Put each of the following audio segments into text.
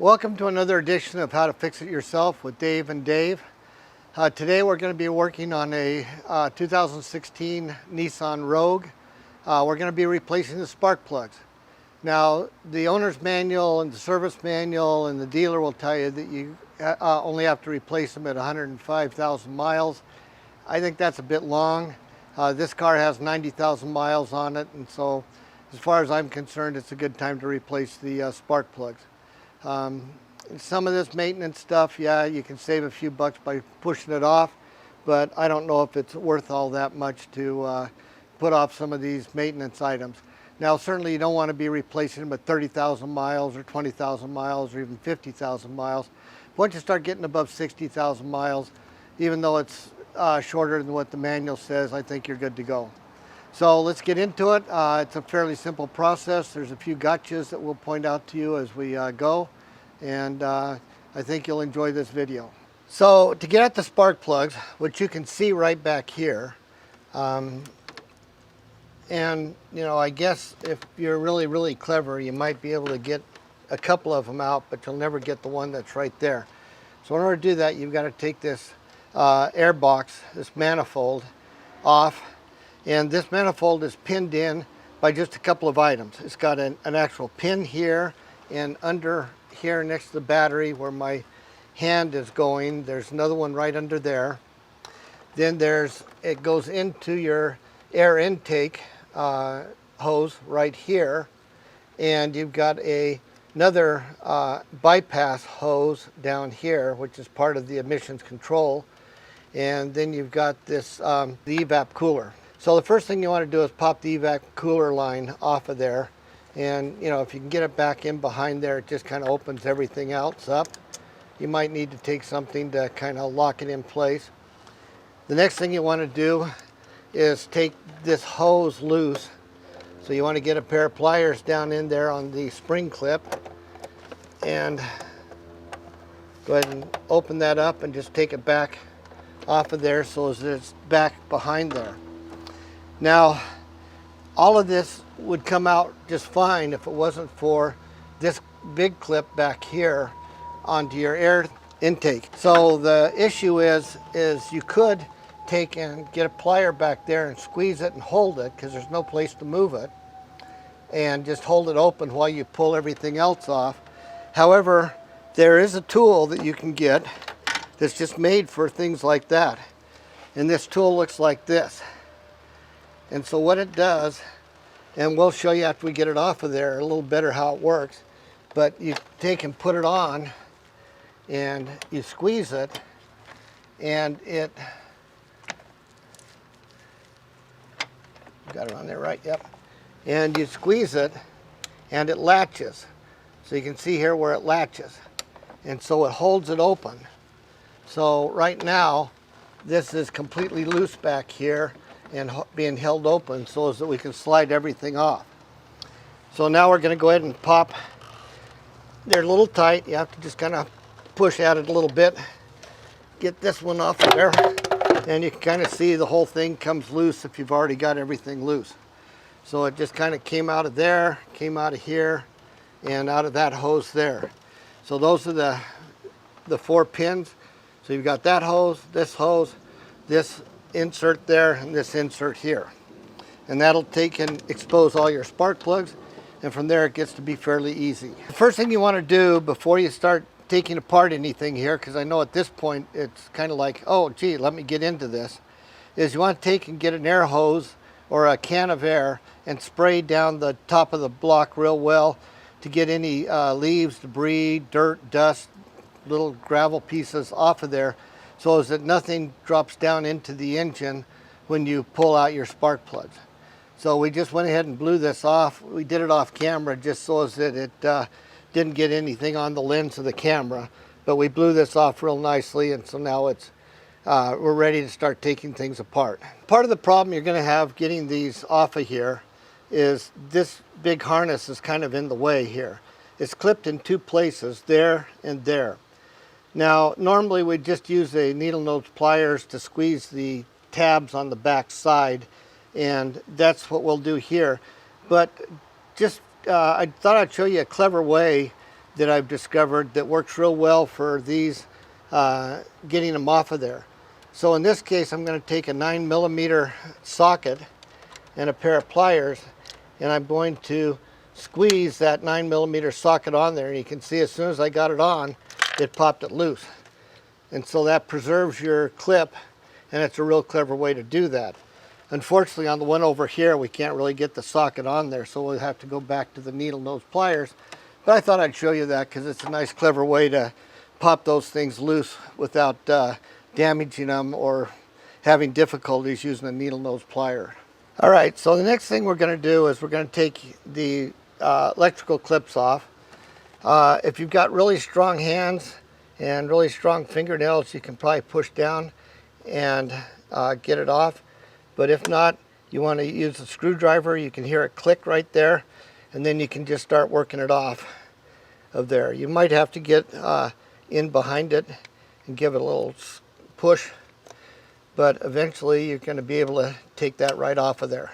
Welcome to another edition of How to Fix It Yourself with Dave and Dave. Today we're going to be working on a 2016 Nissan Rogue. We're going to be replacing the spark plugs. Now, the owner's manual and the service manual and the dealer will tell you that you only have to replace them at 105,000 miles. I think that's a bit long. This car has 90,000 miles on it, and so as far as I'm concerned, it's a good time to replace the spark plugs. Some of this maintenance stuff, yeah, you can save a few bucks by pushing it off, but I don't know if it's worth all that much to put off some of these maintenance items. Now, certainly you don't want to be replacing them at 30,000 miles or 20,000 miles or even 50,000 miles. Once you start getting above 60,000 miles, even though it's shorter than what the manual says, I think you're good to go. So let's get into it. It's a fairly simple process. There's a few gotchas that we'll point out to you as we go, and I think you'll enjoy this video. So to get at the spark plugs, which you can see right back here, and you know, I guess if you're really clever, you might be able to get a couple of them out, but you'll never get the one that's right there. So in order to do that, you've got to take this air box, this manifold, off. And this manifold is pinned in by just a couple of items. It's got an actual pin here, and under here next to the battery where my hand is going, there's another one right under there. Then it goes into your air intake hose right here, and you've got another bypass hose down here, which is part of the emissions control. And then you've got this the evap cooler. So the first thing you want to do is pop the evap cooler line off of there, and you know, if you can get it back in behind there, it just kind of opens everything else up. You might need to take something to kind of lock it in place. The next thing you want to do is take this hose loose. So you want to get a pair of pliers down in there on the spring clip and go ahead and open that up and just take it back off of there so that it's back behind there. Now, all of this would come out just fine if it wasn't for this big clip back here onto your air intake. So the issue is you could take and get a plier back there and squeeze it and hold it, because there's no place to move it, and just hold it open while you pull everything else off. However, there is a tool that you can get that's just made for things like that. And this tool looks like this. And so what it does, and we'll show you after we get it off of there a little better how it works, but you take and put it on and you squeeze it, and it, got it on there right, yep. And you squeeze it and it latches. So you can see here where it latches. And so it holds it open. So right now, this is completely loose back here and being held open so that we can slide everything off. So now we're going to go ahead and pop. They're a little tight. You have to just kind of push at it a little bit. Get this one off of there, and you can kind of see the whole thing comes loose if you've already got everything loose. So it just kind of came out of there, came out of here, and out of that hose there. So those are the 4 pins. So you've got that hose, this insert there, and this insert here. And that'll take and expose all your spark plugs, and from there it gets to be fairly easy. The first thing you want to do before you start taking apart anything here, because I know at this point it's kind of like, oh gee, let me get into this, is you want to take and get an air hose or a can of air and spray down the top of the block real well to get any leaves, debris, dirt, dust, little gravel pieces off of there, so as that nothing drops down into the engine when you pull out your spark plugs. So we just went ahead and blew this off. We did it off camera just so as that it didn't get anything on the lens of the camera, but we blew this off real nicely, and so now it's we're ready to start taking things apart. Part of the problem you're going to have getting these off of here is this big harness is kind of in the way here. It's clipped in 2 places, there and there. Now, normally we just use a needle nose pliers to squeeze the tabs on the back side, and that's what we'll do here. But just I thought I'd show you a clever way that I've discovered that works real well for these, getting them off of there. So in this case, I'm going to take a 9mm socket and a pair of pliers, and I'm going to squeeze that 9mm socket on there, and you can see as soon as I got it on, it popped it loose. And so that preserves your clip, and it's a real clever way to do that. Unfortunately, on the one over here, we can't really get the socket on there, so we'll have to go back to the needle nose pliers. But I thought I'd show you that because it's a nice, clever way to pop those things loose without damaging them or having difficulties using a needle nose plier. All right, so the next thing we're going to do is we're going to take the electrical clips off. If you've got really strong hands and really strong fingernails, you can probably push down and get it off. But if not, you want to use a screwdriver. You can hear it click right there, and then you can just start working it off of there. You might have to get in behind it and give it a little push, but eventually you're going to be able to take that right off of there.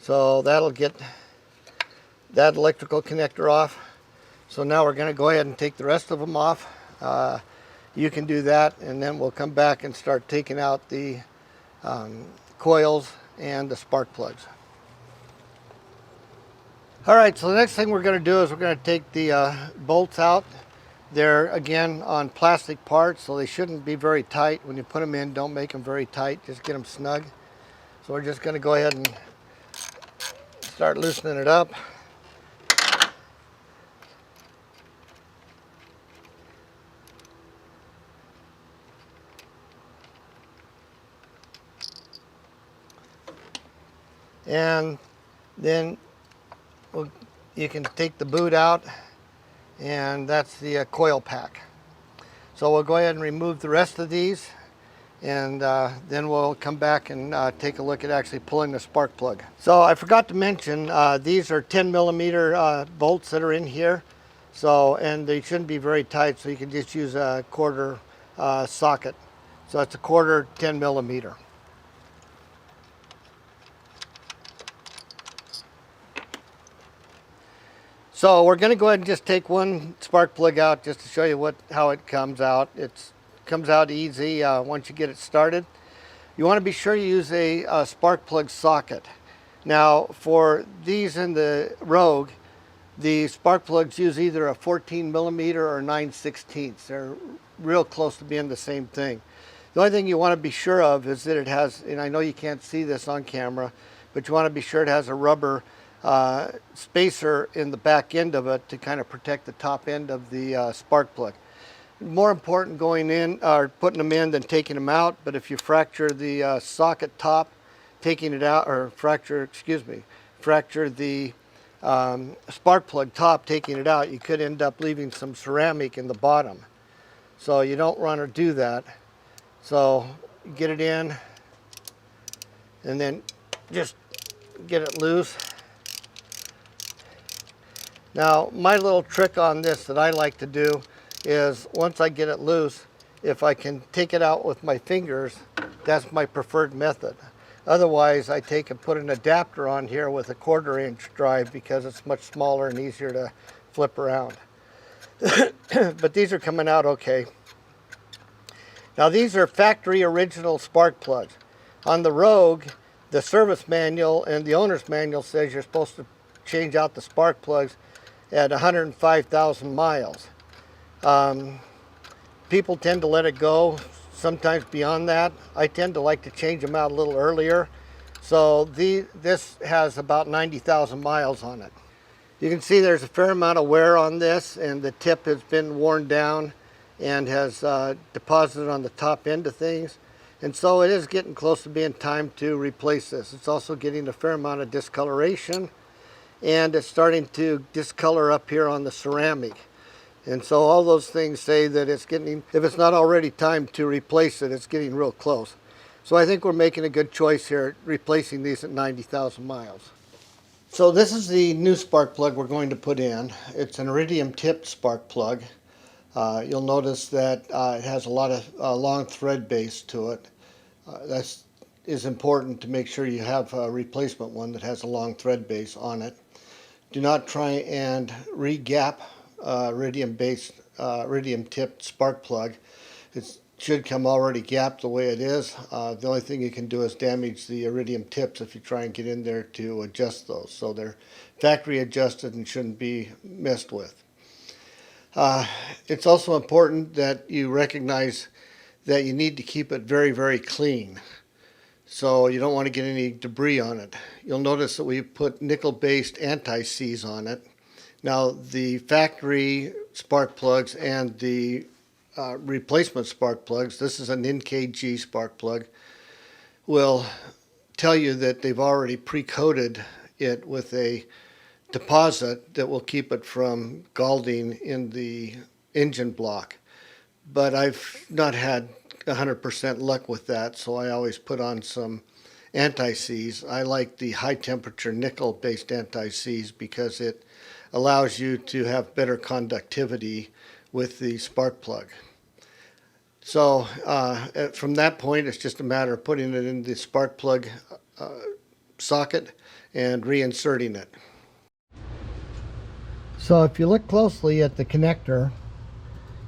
So that'll get that electrical connector off. So now we're going to go ahead and take the rest of them off. You can do that, and then we'll come back and start taking out the coils and the spark plugs. All right, so the next thing we're going to do is we're going to take the bolts out. They're, again, on plastic parts, so they shouldn't be very tight. When you put them in, don't make them very tight. Just get them snug. So we're just going to go ahead and start loosening it up. And then you can take the boot out, and that's the coil pack. So we'll go ahead and remove the rest of these, and then we'll come back and take a look at actually pulling the spark plug. So I forgot to mention, these are 10mm bolts that are in here. So, and they shouldn't be very tight, so you can just use a quarter socket. So it's a quarter 10mm. So we're going to go ahead and just take one spark plug out just to show you how it comes out. It comes out easy once you get it started. You want to be sure you use a spark plug socket. Now for these in the Rogue, the spark plugs use either a 14mm or 9/16. They're real close to being the same thing. The only thing you want to be sure of is that it has, and I know you can't see this on camera, but you want to be sure it has a rubber spacer in the back end of it to kind of protect the top end of the spark plug. More important going in or putting them in than taking them out, but if you fracture the socket top, taking it out, or fracture the spark plug top, taking it out, you could end up leaving some ceramic in the bottom. So you don't want to do that. So get it in and then just get it loose. Now, my little trick on this that I like to do is once I get it loose, if I can take it out with my fingers, that's my preferred method. Otherwise, I take and put an adapter on here with a 1/4" drive because it's much smaller and easier to flip around. But these are coming out okay. Now, these are factory original spark plugs. On the Rogue, the service manual and the owner's manual says you're supposed to change out the spark plugs at 105,000 miles. People tend to let it go sometimes beyond that. I tend to like to change them out a little earlier. So this has about 90,000 miles on it. You can see there's a fair amount of wear on this, and the tip has been worn down and has deposited on the top end of things. And so it is getting close to being time to replace this. It's also getting a fair amount of discoloration, and it's starting to discolor up here on the ceramic. And so all those things say that it's getting, if it's not already time to replace it, it's getting real close. So I think we're making a good choice here, replacing these at 90,000 miles. So this is the new spark plug we're going to put in. It's an Iridium tipped spark plug. You'll notice that it has a lot of long thread base to it. That is important to make sure you have a replacement one that has a long thread base on it. Do not try and re-gap Iridium-based, Iridium-tipped spark plug. It should come already gapped the way it is. The only thing you can do is damage the Iridium tips if you try and get in there to adjust those. So they're factory adjusted and shouldn't be messed with. It's also important that you recognize that you need to keep it very, very clean. So you don't want to get any debris on it. You'll notice that we put nickel-based anti-seize on it. Now the factory spark plugs and the replacement spark plugs, this is an NKG spark plug, will tell you that they've already pre-coated it with a deposit that will keep it from scalding in the engine block. But I've not had 100% luck with that, so I always put on some anti-seize. I like the high temperature nickel based anti-seize because it allows you to have better conductivity with the spark plug. So from that point, it's just a matter of putting it in the spark plug socket and reinserting it. So if you look closely at the connector,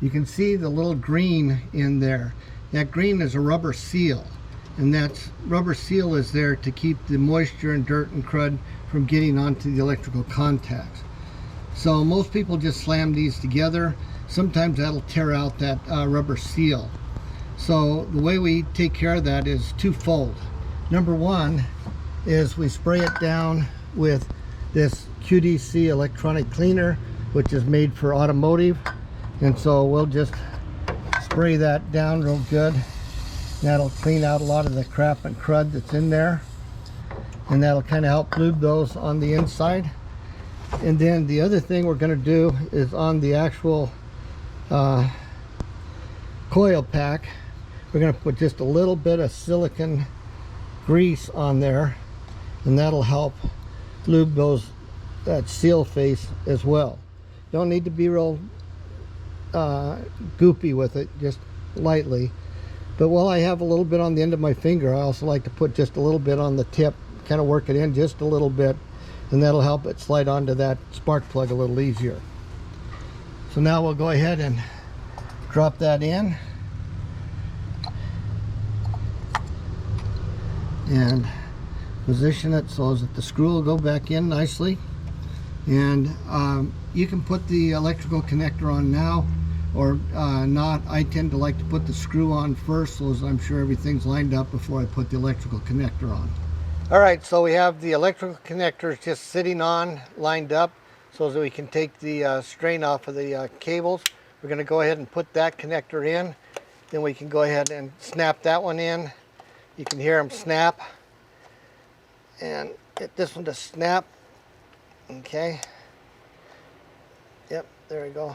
you can see the little green in there. That green is a rubber seal, and that rubber seal is there to keep the moisture and dirt and crud from getting onto the electrical contacts. So most people just slam these together. Sometimes that'll tear out that rubber seal. So the way we take care of that is twofold. Number one is we spray it down with this QDC electronic cleaner, which is made for automotive. And so we'll just spray that down real good. That'll clean out a lot of the crap and crud that's in there. And that'll kind of help lube those on the inside. And then the other thing we're going to do is on the actual coil pack, we're going to put just a little bit of silicone grease on there, and that'll help lube that seal face as well. You don't need to be real goopy with it, just lightly. But while I have a little bit on the end of my finger, I also like to put just a little bit on the tip, kind of work it in just a little bit, and that'll help it slide onto that spark plug a little easier. So now we'll go ahead and drop that in and position it so that the screw will go back in nicely. And you can put the electrical connector on now or not. I tend to like to put the screw on first, so as I'm sure everything's lined up before I put the electrical connector on. Alright, so we have the electrical connectors just sitting on, lined up, so that we can take the strain off of the cables. We're going to go ahead and put that connector in. Then we can go ahead and snap that one in. You can hear them snap. And get this one to snap. Okay. Yep, there we go.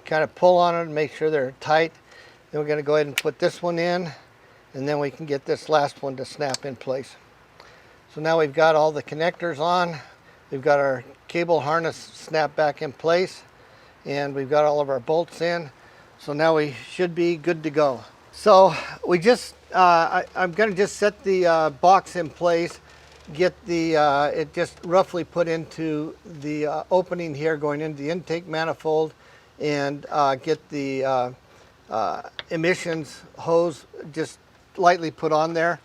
Kind of pull on it and make sure they're tight. Then we're going to go ahead and put this one in, and then we can get this last one to snap in place. So now we've got all the connectors on. We've got our cable harness snapped back in place, and we've got all of our bolts in. So now we should be good to go. So we just, I'm going to just set the box in place, get the it just roughly put into the opening here going into the intake manifold, and get the emissions hose just lightly put on there,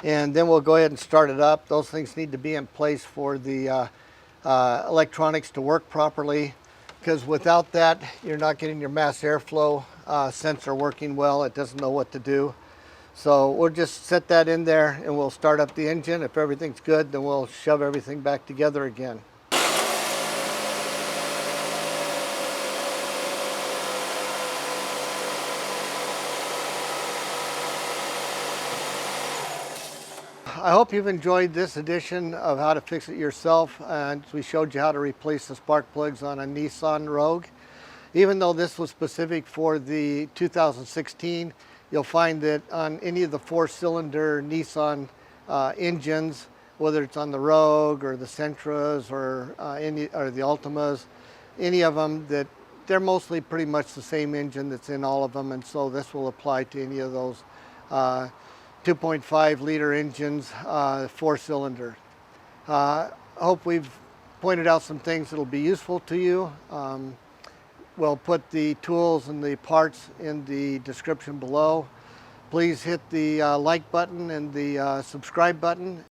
and then we'll go ahead and start it up. Those things need to be in place for the electronics to work properly, because without that you're not getting your mass airflow sensor working well. It doesn't know what to do. So we'll just set that in there and we'll start up the engine. If everything's good, then we'll shove everything back together again. I hope you've enjoyed this edition of How to Fix It Yourself, and we showed you how to replace the spark plugs on a Nissan Rogue. Even though this was specific for the 2016, you'll find that on any of the 4-cylinder Nissan engines, whether it's on the Rogue or the Sentras or the Altimas, any of them, that they're mostly pretty much the same engine that's in all of them, and so this will apply to any of those 2.5 liter engines, 4-cylinder. Hope we've pointed out some things that'll be useful to you. We'll put the tools and the parts in the description below. Please hit the like button and the subscribe button.